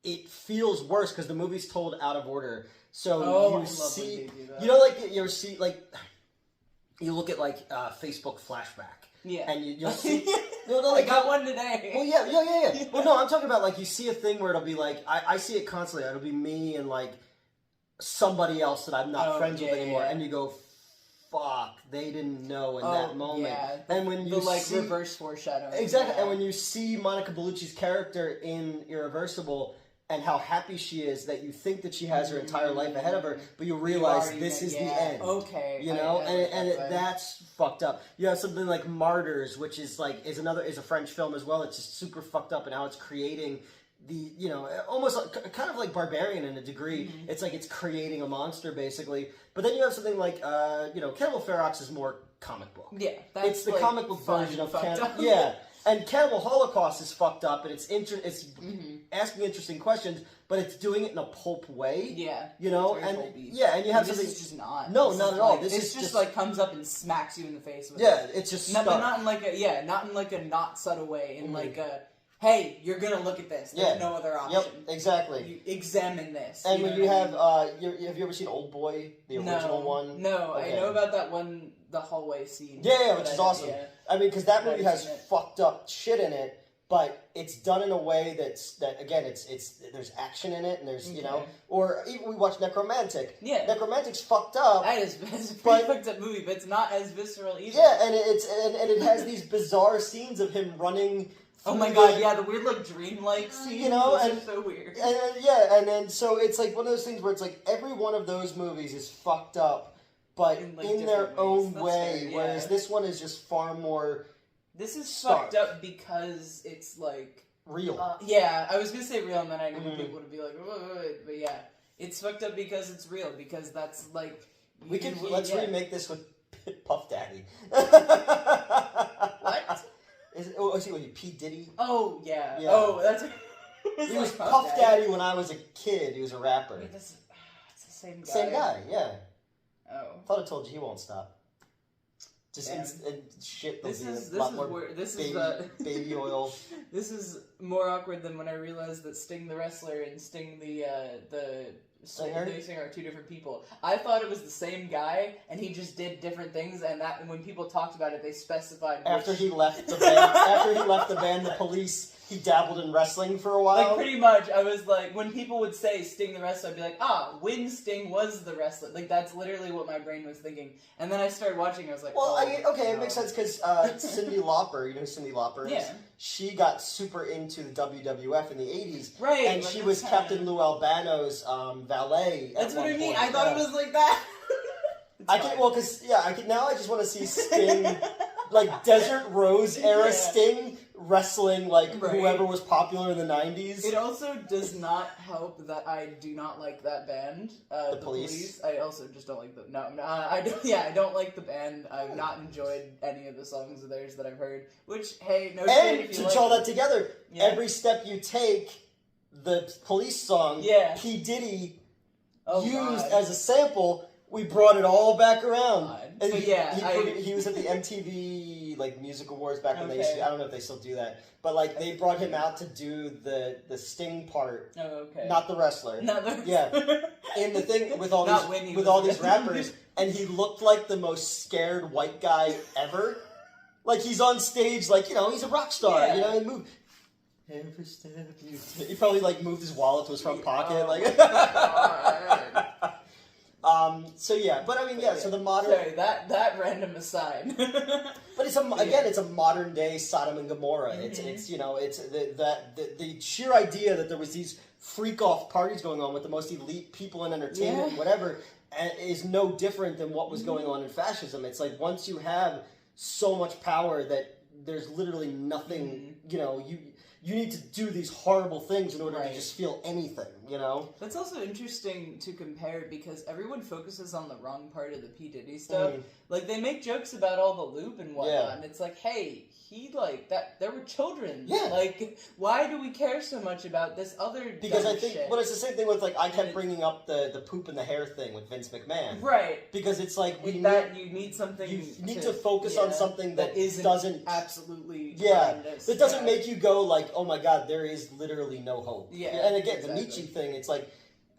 it feels worse because the movie's told out of order. So you see, you know, like you see, like you look at like Facebook flashback, and you'll see. I got one today. Well, yeah. Well, no, I'm talking about like you see a thing where it'll be like I see it constantly. It'll be me and like somebody else that I'm not friends with anymore, and you go, "Fuck, they didn't know in that moment." Yeah. And when you see reverse foreshadowing, exactly, and when you see Monica Bellucci's character in Irreversible. And how happy she is that you think that she has her entire life ahead of her, but you realize this is the end. Okay, you know, that's fucked up. You have something like Martyrs, which is like is a French film as well. It's just super fucked up, and how it's creating the almost like, kind of like Barbarian in a degree. It's like it's creating a monster basically. But then you have something like Cannibal Ferox is more comic book. Yeah, it's the comic book version of Cannibal. Yeah. And Cannibal Holocaust is fucked up, and it's asking interesting questions, but it's doing it in a pulp way. Yeah, you know, and pulpy. And you have this something. Is just not. No, not at all. This is just like comes up and smacks you in the face with it. It's just not in like a not subtle way. In like a hey, you're gonna look at this. There's no other option. Yep, exactly. You examine this. And when you have, have you ever seen Old Boy, the original one? No, okay. I know about that one, the hallway scene. Yeah, which is awesome. Yeah. I mean, because that movie has fucked up shit in it, but it's done in a way that again, it's there's action in it, and there's or even we watched Necromantic. Yeah, Necromantic's fucked up. It's a pretty fucked up movie, but it's not as visceral either. Yeah, and it has these bizarre scenes of him running. Oh my god, yeah, the weird like dreamlike scene. You know, and so weird. And then so it's like one of those things where it's like every one of those movies is fucked up. But in their own way, whereas this one is just far more. This is fucked up because it's like real. I was gonna say real, and then I knew people would be like, wait, but yeah, it's fucked up because it's real. Because that's like let's remake this with Puff Daddy. What? Is he P Diddy? Oh yeah. Oh, that's. He was Puff Daddy when I was a kid. He was a rapper. Wait, it's the same guy. Same guy, yeah. Oh. I thought I told you he won't stop. Just shit. This is baby oil. This is more awkward than when I realized that Sting the wrestler and Sting the singer are two different people. I thought it was the same guy, and he just did different things. And when people talked about it, they specified after he left the band. The Police. He dabbled in wrestling for a while. Like, pretty much, I was like, when people would say Sting the wrestler, I'd be like, when Sting was the wrestler. Like, that's literally what my brain was thinking. And then I started watching, I was like, it makes sense, because Cyndi Lauper, you know who Cyndi Lauper is? Yeah. She got super into the WWF in the 80s. Right. And she was Captain Lou Albano's valet. That's what I mean. I thought it was like that. Now I just want to see Sting, like Desert Rose era Sting, wrestling like Right. whoever was popular in the 90s. It also does not help that I do not like that band. The Police. I also just don't like the. No, I don't. Yeah, I don't like the band. I've not enjoyed any of the songs of theirs that I've heard. Which, hey, no shit And if to you like draw them. that together, Yeah. Every Step You Take, the Police song, Yeah. P. Diddy Oh, used God. as a sample. We brought it all back around. God. And But yeah, he was at the MTV like Music Awards back when they Okay. used to, I don't know if they still do that, but like they brought him out to do the Sting part, Oh, okay. not the wrestler. Not the. Yeah. In the thing with all Not when he these with was all these there. rappers, and he looked like the most scared white guy ever. Like he's on stage, like he's a rock star. Yeah. He moved. Every step you take. He probably like moved his wallet to his front pocket, Oh, like. God. So yeah, but I mean, yeah. So the modern, Sorry, that random aside. but it's it's a modern day Sodom and Gomorrah. It's it's the sheer idea that there was these freak off parties going on with the most elite people in entertainment, and whatever, is no different than what was going on in fascism. It's like once you have so much power that there's literally nothing. You need to do these horrible things in order to just feel anything. That's also interesting to compare because everyone focuses on the wrong part of the P. Diddy stuff. Like, they make jokes about all the lube and whatnot, and it's like, hey, he, like, there were children. Yeah. Like, why do we care so much about this other Because dumb I think, shit? well, it's the same thing with, like, I kept bringing up the poop and the hair thing with Vince McMahon. Right. Because it's like, You need something you need to focus on something that isn't doesn't absolutely that doesn't yeah. make you go like, oh my god, there is literally no hope. Yeah, And again, exactly. the Nietzsche thing, it's like,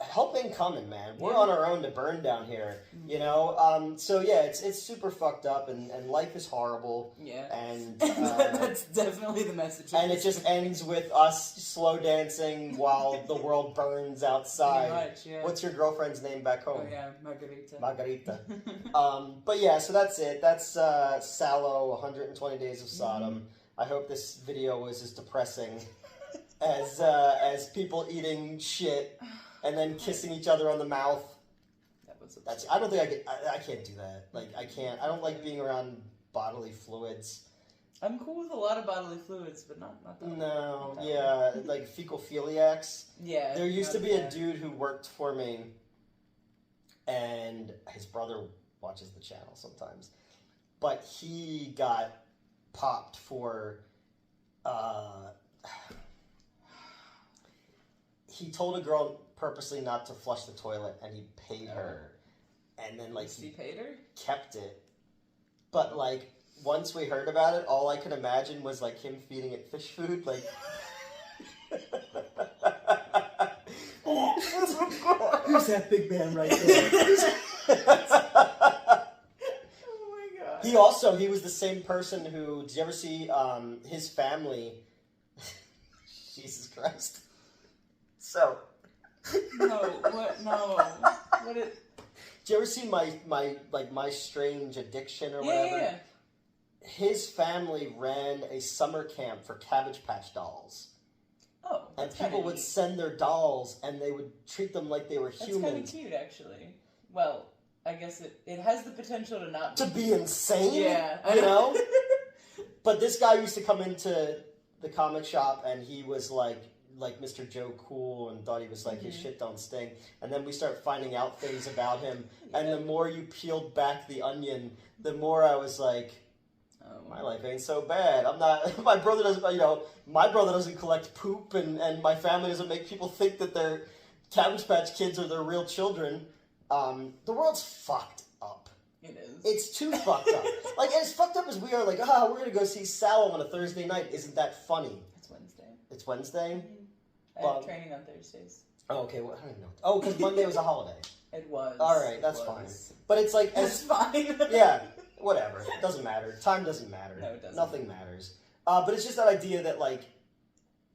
help ain't coming, man. We're on our own to burn down here, So yeah, it's super fucked up, and life is horrible. Yeah. And that's definitely the message. and it just ends with us slow dancing while the world burns outside. Pretty much, yeah. What's your girlfriend's name back home? Oh yeah, Margarita. Margarita. But yeah, so that's it. That's SALO, 120 Days of Sodom. I hope this video was as depressing as people eating shit and then kissing each other on the mouth. That's. I don't think I can't do that. Like I can't. I don't like being around bodily fluids. I'm cool with a lot of bodily fluids, but not that. No, not that yeah, like fecal-philiacs. Yeah. There used to be a dude who worked for me, and his brother watches the channel sometimes, but he got popped for. He told a girl purposely not to flush the toilet, and he paid her, and then like he paid her? kept it. But like once we heard about it, all I could imagine was like him feeding it fish food, like. Who's that big man right there? Oh my god. He was the same person who, did you ever see his family? Jesus Christ. So. No, what? No. What is... Did you ever see my strange addiction or whatever? Yeah. His family ran a summer camp for Cabbage Patch dolls. Oh, And that's people kinda would neat. send their dolls, and they would treat them like they were That's kind of humans. cute, actually. Well, I guess it has the potential to not To be insane, Yeah. you know? But this guy used to come into the comic shop, and he was like Mr. Joe Cool, and thought he was like, his shit don't stink. And then we start finding out things about him, and the more you peeled back the onion, the more I was like, my life ain't so bad. I'm not. My brother doesn't. My brother doesn't collect poop, and my family doesn't make people think that their Cabbage Patch Kids are their real children. The world's fucked up. It is. It's too fucked up. Like, as fucked up as we are, like, we're gonna go see SALO on a Thursday night. Isn't that funny? It's Wednesday. It's Wednesday. I have training on Thursdays. Oh, okay. Well, I don't know. Oh, because Monday was a holiday. It was. All right, that's fine. But it's like That's fine. yeah. Whatever. It doesn't matter. Time doesn't matter. No, it doesn't. Nothing matters. But it's just that idea that, like,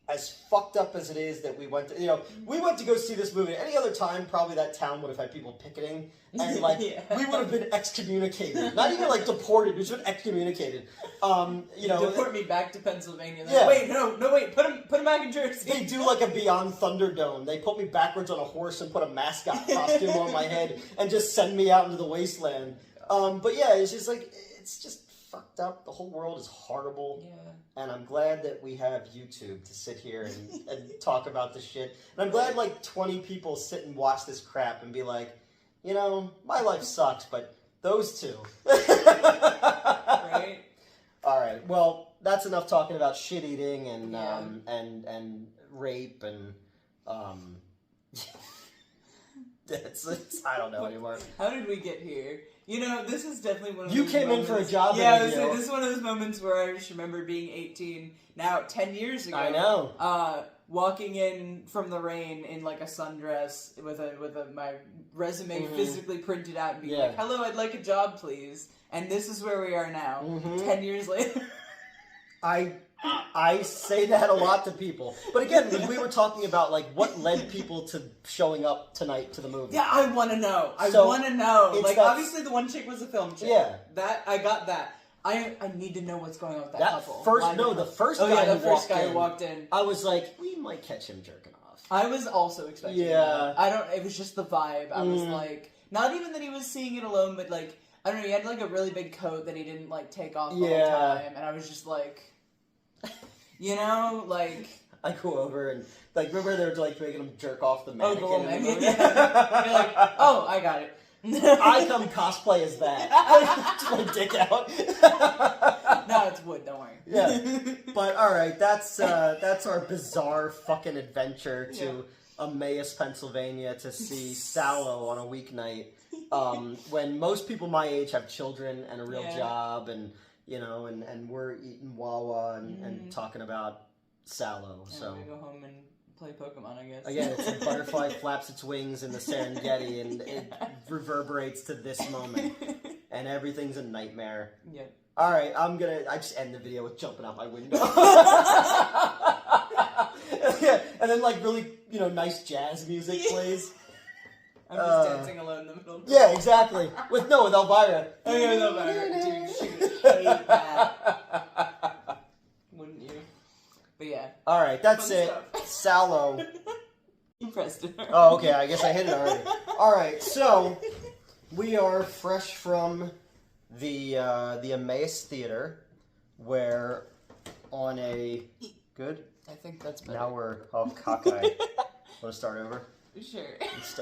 as fucked up as it is that we went to, we went to go see this movie. Any other time, probably that town would have had people picketing. And, like, Yeah. we would have been excommunicated. Not even, like, deported. We just been excommunicated. Deport me back to Pennsylvania. Then. Yeah. Wait, no, wait. Put him back in Jersey. They do, like, a Beyond Thunderdome. They put me backwards on a horse and put a mascot costume on my head and just send me out into the wasteland. But, yeah, it's just, like, it's just fucked up. The whole world is horrible. Yeah. And I'm glad that we have YouTube to sit here and talk about this shit. And I'm glad like 20 people sit and watch this crap and be like, you know, my life sucks, but those two. Right? All right. Well, that's enough talking about shit eating and Yeah. and rape and it's I don't know anymore. How did we get here? You know, this is definitely one of You those came moments, in for a job Yeah, interview. this is one of those moments where I just remember being 18, now 10 years ago. I know. Walking in from the rain in like a sundress with my resume physically printed out and being like, "Hello, I'd like a job, please." And this is where we are now, 10 years later. I say that a lot to people. But again, we were talking about like what led people to showing up tonight to the movie. Yeah, I want to know. I So, want to know. Like, that- obviously the one chick was a film chick. Yeah. That, I got that. I need to know what's going on with that couple. The first Oh guy yeah, the who first walked guy in, who walked in. I was like, we might catch him jerking off. I was also expecting Yeah. that. It was just the vibe. I was like, not even that he was seeing it alone, but like, I don't know, he had like a really big coat that he didn't like take off the whole time, and I was just like, you know, like... I go over and, like, remember they were like making him jerk off the mannequin? Oh, in the movie? You're like, oh, I got it. I come cosplay as that. Just my dick out. No, it's wood, don't worry. Yeah. But, alright, that's our bizarre fucking adventure to Emmaus, Pennsylvania to see SALO on a weeknight. When most people my age have children and a real job and, you know, and we're eating Wawa and talking about SALO. Yeah, So I'm gonna go home and play Pokemon, I guess. again, it's a butterfly flaps its wings in the Serengeti and it reverberates to this moment. And everything's a nightmare. Yep. Alright, I just end the video with jumping out my window. And then like really, you know, nice jazz music plays. I'm just dancing alone in the middle. Yeah, exactly. With Elvira. Oh yeah, with Elvira. Dude, she would hate that. Wouldn't you? But yeah. Alright, that's Fun it. stuff. SALO. You pressed it. Oh, okay, I guess I hit it already. Alright, so we are fresh from the Emmaus Theater, where on a good. I think that's better. Now we're all cockeyed. Want to start over? Sure. Let's start.